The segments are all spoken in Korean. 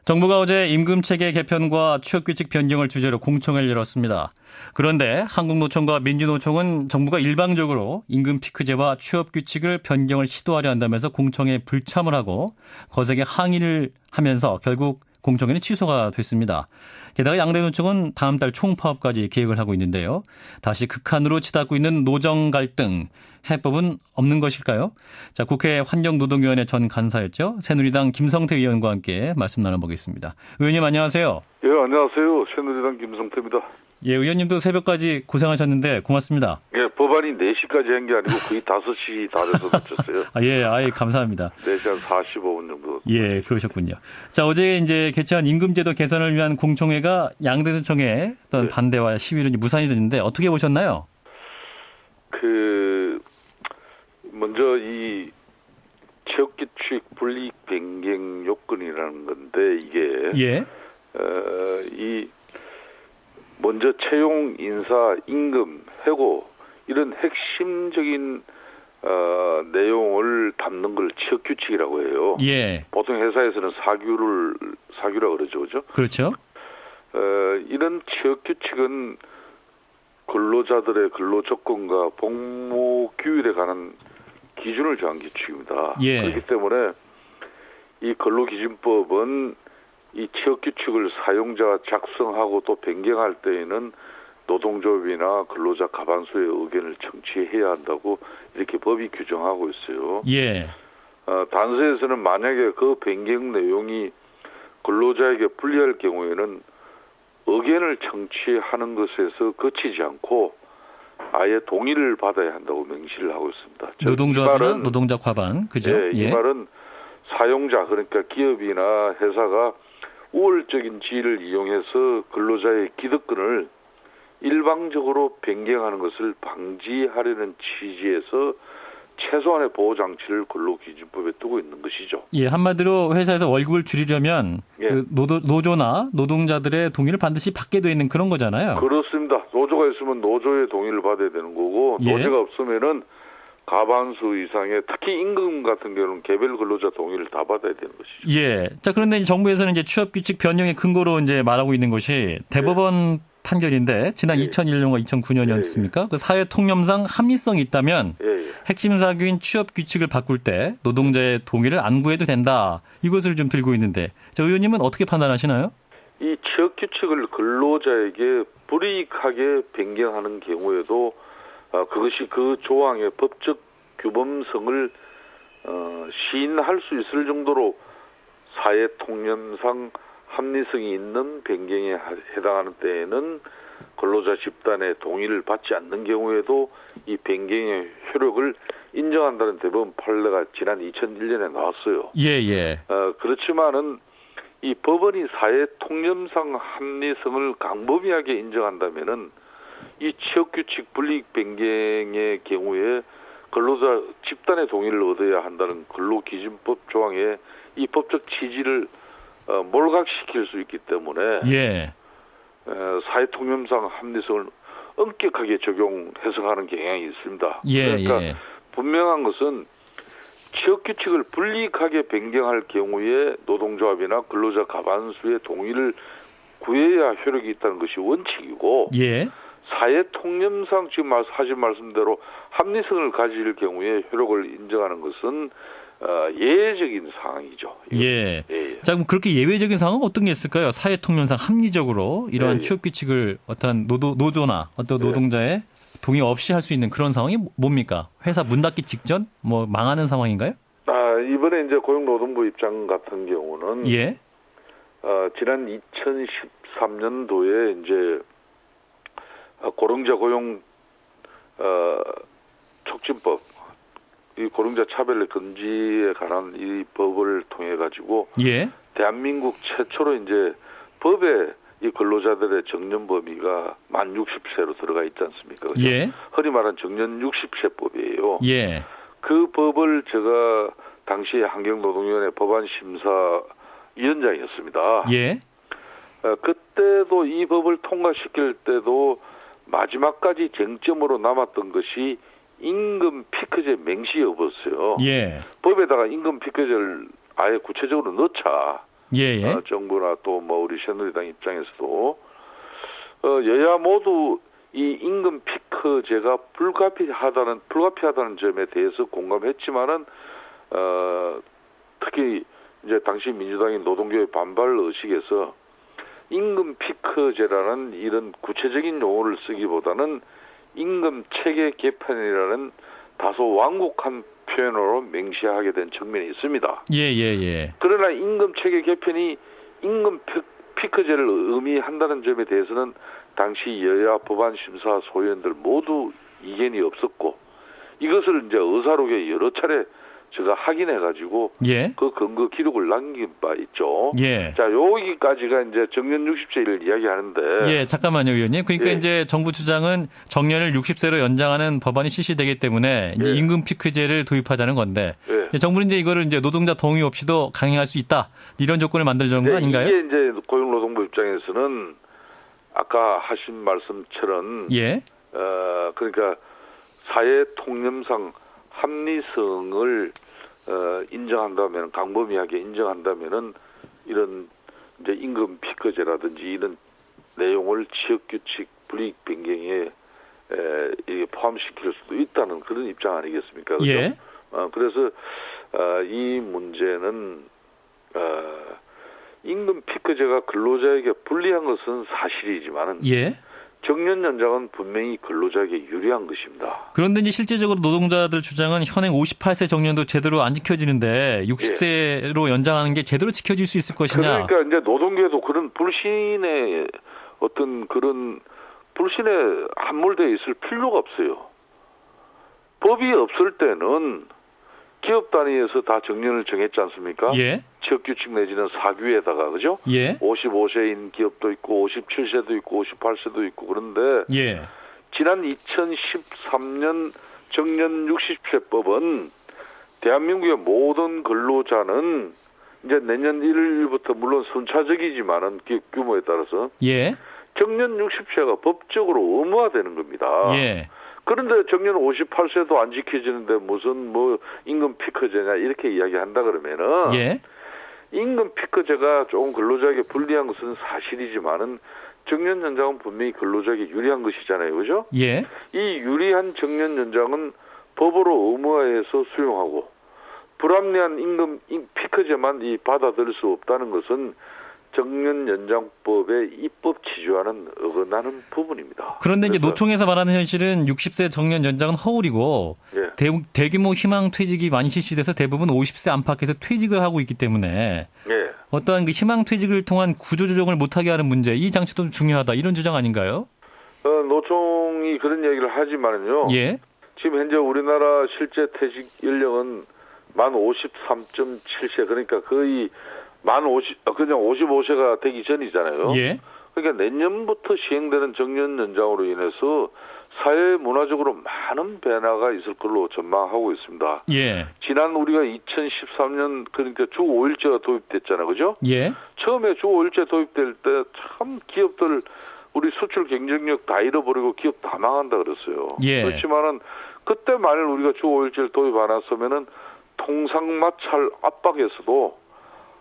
정부가 어제 임금체계 개편과 취업규칙 변경을 주제로 공청회를 열었습니다. 그런데 한국노총과 민주노총은 정부가 일방적으로 임금 피크제와 취업규칙을 변경을 시도하려 한다면서 공청회에 불참을 하고 거세게 항의를 하면서 결국 공청회는 취소가 됐습니다. 게다가 양대 노총은 다음 달 총파업까지 계획을 하고 있는데요. 다시 극한으로 치닫고 있는 노정 갈등, 해법은 없는 것일까요? 자, 국회 환경노동위원회 전 간사였죠. 새누리당 김성태 의원과 함께 말씀 나눠보겠습니다. 의원님 안녕하세요. 예, 안녕하세요. 새누리당 김성태입니다. 예, 의원님도 새벽까지 고생하셨는데 고맙습니다. 예, 법안이 4시까지 한 게 아니고 거의 5시 다 돼서 늦었어요. 예, 감사합니다. 4시 한 45분 정도. 예, 그러셨군요. 자, 어제 이제 개최한 임금제도 개선을 위한 공청회가 양대노총의 어떤 네. 반대와 시위로 이제 무산이 됐는데 어떻게 보셨나요? 먼저 이 취업규칙 불이익 변경 요건이라는 건데 이게 먼저 채용, 인사, 임금, 해고 이런 핵심적인 내용을 담는 걸 취업규칙이라고 해요. 예. 보통 회사에서는 사규라 그러죠, 그죠? 그렇죠. 이런 취업규칙은 근로자들의 근로 조건과 복무 규율에 관한 기준을 정한 규칙입니다. 예. 그렇기 때문에 이 근로기준법은 이 취업규칙을 사용자가 작성하고 또 변경할 때에는 노동조합이나 근로자 과반수의 의견을 청취해야 한다고 이렇게 법이 규정하고 있어요. 예. 단서에서는 만약에 그 변경 내용이 근로자에게 불리할 경우에는 의견을 청취하는 것에서 그치지 않고 아예 동의를 받아야 한다고 명시를 하고 있습니다. 노동조합이나 노동자 과반, 그죠? 예, 이 말은 사용자 그러니까 기업이나 회사가 우월적인 지위를 이용해서 근로자의 기득권을 일방적으로 변경하는 것을 방지하려는 취지에서 최소한의 보호 장치를 근로기준법에 두고 있는 것이죠. 예, 한마디로 회사에서 월급을 줄이려면 예. 그 노조나 노동자들의 동의를 반드시 받게 돼 있는 그런 거잖아요. 그렇습니다. 노조가 있으면 노조의 동의를 받아야 되는 거고 예. 노조가 없으면은 과반수 이상의 특히 임금 같은 경우는 개별 근로자 동의를 다 받아야 되는 것이죠. 예. 자, 그런데 정부에서는 이제 취업규칙 변경의 근거로 이제 말하고 있는 것이 대법원 판결인데 지난 2001년과 2009년이었습니까? 그 사회 통념상 합리성이 있다면 핵심 사규인 취업규칙을 바꿀 때 노동자의 동의를 안 구해도 된다. 이것을 좀 들고 있는데 저 의원님은 어떻게 판단하시나요? 이 취업규칙을 근로자에게 불이익하게 변경하는 경우에도 그것이 그 조항의 법적 규범성을 시인할 수 있을 정도로 사회 통념상 합리성이 있는 변경에 해당하는 때에는 근로자 집단의 동의를 받지 않는 경우에도 이 변경의 효력을 인정한다는 대법원 판례가 지난 2001년에 나왔어요. 예. 그렇지만은 이 법원이 사회 통념상 합리성을 광범위하게 인정한다면은 이 취업규칙 불이익 변경의 경우에 근로자 집단의 동의를 얻어야 한다는 근로기준법 조항의 이 법적 취지를 몰각시킬 수 있기 때문에 사회 통념상 합리성을 엄격하게 해석하는 경향이 있습니다. 그러니까 분명한 것은 취업규칙을 불이익하게 변경할 경우에 노동조합이나 근로자 과반수의 동의를 구해야 효력이 있다는 것이 원칙이고 사회 통념상 지금 하신 말씀대로 합리성을 가질 경우에 효력을 인정하는 것은 예외적인 상황이죠. 자, 그럼 그렇게 예외적인 상황은 어떤 게 있을까요? 사회 통념상 합리적으로 이러한 취업규칙을 어떤 노조나 어떤 노동자의 동의 없이 할 수 있는 그런 상황이 뭡니까? 회사 문 닫기 직전 망하는 상황인가요? 이번에 이제 고용노동부 입장 같은 경우는 지난 2013년도에 이제 고령자 고용 촉진법, 이 고령자 차별 금지에 관한 이 법을 통해 가지고 대한민국 최초로 이제 법에 이 근로자들의 정년 범위가 만 60세로 들어가 있지 않습니까? 그렇죠? 흔히 말하는 정년 60세법이에요. 그 법을 제가 당시 환경노동위원회 법안심사위원장이었습니다. 그때도 이 법을 통과시킬 때도 마지막까지 쟁점으로 남았던 것이 임금 피크제 명시 여부였어요. 법에다가 임금 피크제를 아예 구체적으로 넣자. 예, 예. 정부나 또 뭐 우리 새누리당 입장에서도 여야 모두 이 임금 피크제가 불가피하다는 점에 대해서 공감했지만은 특히 이제 당시 민주당이 노동계의 반발 의식에서 임금 피크제라는 이런 구체적인 용어를 쓰기보다는 임금 체계 개편이라는 다소 완곡한 표현으로 맹시하게 된 측면이 있습니다. 예, 예, 예. 그러나 임금 체계 개편이 임금 피크제를 의미한다는 점에 대해서는 당시 여야 법안 심사 소위원들 모두 이견이 없었고 이것을 이제 의사록에 여러 차례 제가 확인해가지고 예. 그 근거 기록을 남긴 바 있죠. 예. 자, 여기까지가 이제 정년 60세를 이야기하는데. 예, 잠깐만요, 의원님. 그러니까 예. 이제 정부 주장은 정년을 60세로 연장하는 법안이 실시되기 때문에 이제 예. 임금 피크제를 도입하자는 건데 예. 이제 정부는 이제 이거를 이제 노동자 동의 없이도 강행할 수 있다 이런 조건을 만들려는 거 아닌가요? 이게 이제 고용노동부 입장에서는 아까 하신 말씀처럼 예. 그러니까 사회 통념상 합리성을 인정한다면 광범위하게 인정한다면은 이런 이제 임금 피크제라든지 이런 내용을 지역규칙 불이익 변경에 이게 포함시킬 수도 있다는 그런 입장 아니겠습니까? 그렇죠? 예. 그래서 이 문제는 임금 피크제가 근로자에게 불리한 것은 사실이지만은 예. 정년 연장은 분명히 근로자에게 유리한 것입니다. 그런데 이제 실제적으로 노동자들 주장은 현행 58세 정년도 제대로 안 지켜지는데 60세로 연장하는 게 제대로 지켜질 수 있을 것이냐? 그러니까 이제 노동계도 그런 불신의 어떤 그런 불신에 함몰되어 있을 필요가 없어요. 법이 없을 때는 기업 단위에서 다 정년을 정했지 않습니까? 예. 지역규칙 내지는 사규에다가 그죠? 예. 55세인 기업도 있고 57세도 있고 58세도 있고 그런데 예. 지난 2013년 정년 60세법은 대한민국의 모든 근로자는 이제 내년 1일부터 물론 순차적이지만은 규모에 따라서 예. 정년 60세가 법적으로 의무화되는 겁니다. 예. 그런데 정년 58세도 안 지켜지는데 무슨 뭐 임금 피크제냐 이렇게 이야기한다 그러면은 예. 임금 피크제가 조금 근로자에게 불리한 것은 사실이지만은 정년 연장은 분명히 근로자에게 유리한 것이잖아요, 그죠? 예. 이 유리한 정년 연장은 법으로 의무화해서 수용하고 불합리한 임금 피크제만 받아들일 수 없다는 것은 정년 연장법의 입법 취지와는 어긋나는 부분입니다. 그런데 이제 노총에서 말하는 현실은 60세 정년 연장은 허울이고 예. 대규모 희망 퇴직이 많이 실시돼서 대부분 50세 안팎에서 퇴직을 하고 있기 때문에 예. 어떠한 그 희망 퇴직을 통한 구조 조정을 못하게 하는 문제, 이 장치도 중요하다 이런 주장 아닌가요? 노총이 그런 얘기를 하지만은요. 예. 지금 현재 우리나라 실제 퇴직 연령은 만 53.7세 그러니까 거의 그냥 55세가 되기 전이잖아요. 예. 그러니까 내년부터 시행되는 정년 연장으로 인해서 사회 문화적으로 많은 변화가 있을 걸로 전망하고 있습니다. 예. 지난 우리가 2013년 그러니까 주 5일제가 도입됐잖아요. 그죠? 예. 처음에 주 5일제 도입될 때 참 기업들 우리 수출 경쟁력 다 잃어버리고 기업 다 망한다 그랬어요. 예. 그렇지만은 그때 만일 우리가 주 5일제를 도입 안 했으면은 통상마찰 압박에서도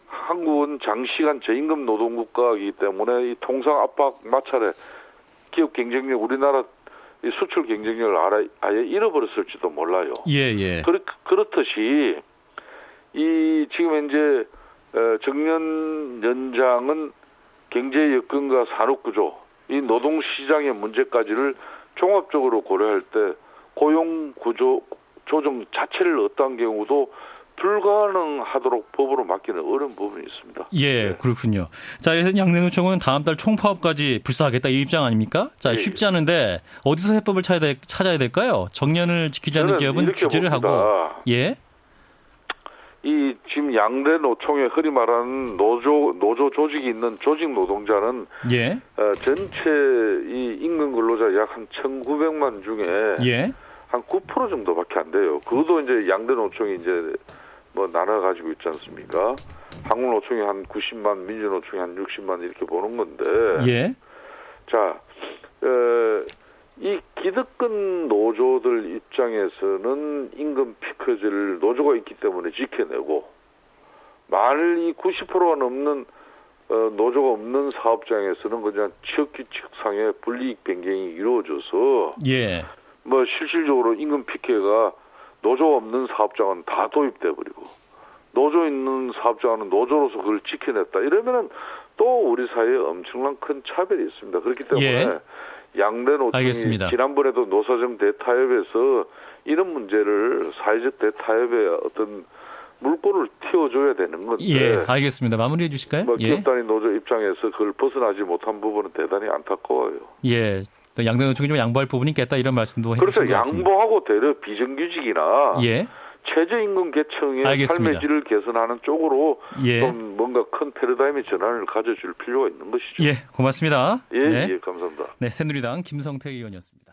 한국은 장시간 저임금 노동국가이기 때문에 이 통상 압박 마찰에 기업 경쟁력 우리나라 수출 경쟁력을 아예 잃어버렸을지도 몰라요. 예. 그렇듯이 이 지금 현재 정년 연장은 경제 여건과 산업 구조, 이 노동 시장의 문제까지를 종합적으로 고려할 때 고용 구조 조정 자체를 어떠한 경우도 불가능하도록 법으로 막기는 어려운 부분이 있습니다. 예, 그렇군요. 자, 그래서 양내노총은 다음 달 총파업까지 불사하겠다 이 입장 아닙니까? 자, 예. 쉽지 않은데 어디서 해법을 찾아야 될까요? 정년을 지키지 않는 기업은 규제를 봅니다. 하고. 예. 이 지금 양대 노총에 흔히 말하는 노조 조직이 있는 조직 노동자는 예. 전체 이 임금 근로자 약 한 1,900만 중에 예. 한 9% 정도밖에 안 돼요. 그것도 이제 양대 노총이 이제 뭐 나눠 가지고 있지 않습니까? 한국 노총이 한 90만, 민주 노총이 한 60만 이렇게 보는 건데. 예. 자, 이 기득권 노조들 입장에서는 임금 피크제를 노조가 있기 때문에 지켜내고 만일 이 90%가 넘는 노조가 없는 사업장에서는 그냥 취업규칙상의 불이익 변경이 이루어져서 예. 뭐 실질적으로 임금 피해가 노조가 없는 사업장은 다 도입돼 버리고 노조 있는 사업장은 노조로서 그걸 지켜냈다 이러면은 또 우리 사회에 엄청난 큰 차별이 있습니다. 그렇기 때문에 예. 양대 노총이 알겠습니다. 지난번에도 노사정 대타협에서 이런 문제를 사회적 대타협의 어떤 물꼬를 틔워줘야 되는 건데. 예, 알겠습니다. 마무리해 주실까요? 뭐 예. 기업단위 노조 입장에서 그걸 벗어나지 못한 부분은 대단히 안타까워요. 예. 또 양대 노총이 좀 양보할 부분이 있겠다 이런 말씀도 그래서 해주신 것 같습니다. 양보하고 되려 비정규직이나 예. 최저임금 계층의 알겠습니다. 삶의 질을 개선하는 쪽으로 예. 좀 뭔가 큰 패러다임의 전환을 가져줄 필요가 있는 것이죠. 예, 고맙습니다. 예, 네. 예, 감사합니다. 네, 새누리당 김성태 의원이었습니다.